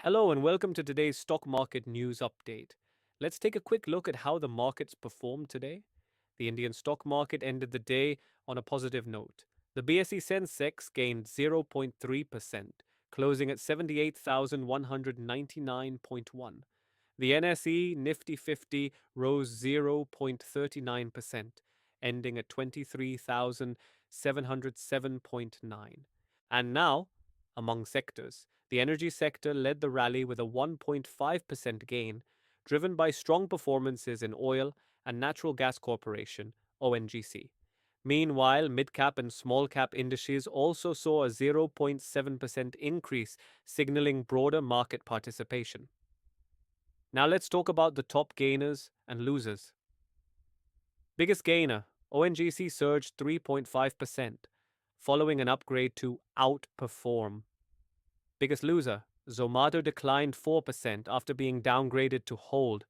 Hello and welcome to today's stock market news update. Let's take a quick look at how the markets performed today. The Indian stock market ended the day on a positive note. The BSE Sensex gained 0.3%, closing at 78,199.1. The NSE Nifty 50 rose 0.39%, ending at 23,707.9. And now, among sectors, the energy sector led the rally with a 1.5% gain, driven by strong performances in oil and natural gas corporation, ONGC. Meanwhile, mid-cap and small-cap indices also saw a 0.7% increase, signaling broader market participation. Now let's talk about the top gainers and losers. Biggest gainer, ONGC surged 3.5%, following an upgrade to outperform. Biggest loser, Zomato declined 4% after being downgraded to hold.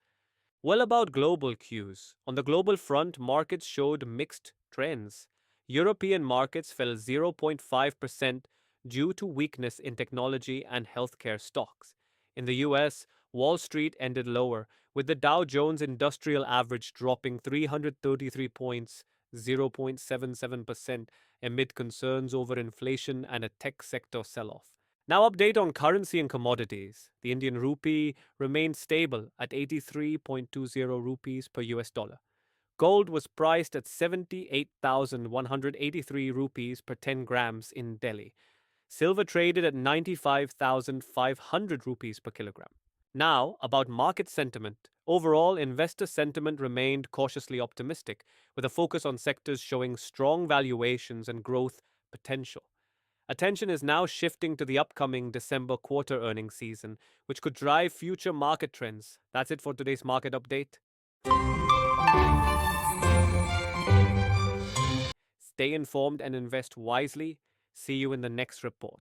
Well, about global cues. On the global front, markets showed mixed trends. European markets fell 0.5% due to weakness in technology and healthcare stocks. In the US, Wall Street ended lower, with the Dow Jones Industrial Average dropping 333 points, 0.77%, amid concerns over inflation and a tech sector sell-off. Now, update on currency and commodities. The Indian rupee remained stable at 83.20 rupees per US dollar. Gold was priced at 78,183 rupees per 10 grams in Delhi. Silver traded at 95,500 rupees per kilogram. Now, about market sentiment. Overall, investor sentiment remained cautiously optimistic, with a focus on sectors showing strong valuations and growth potential. Attention is now shifting to the upcoming December quarter earnings season, which could drive future market trends. That's it for today's market update. Stay informed and invest wisely. See you in the next report.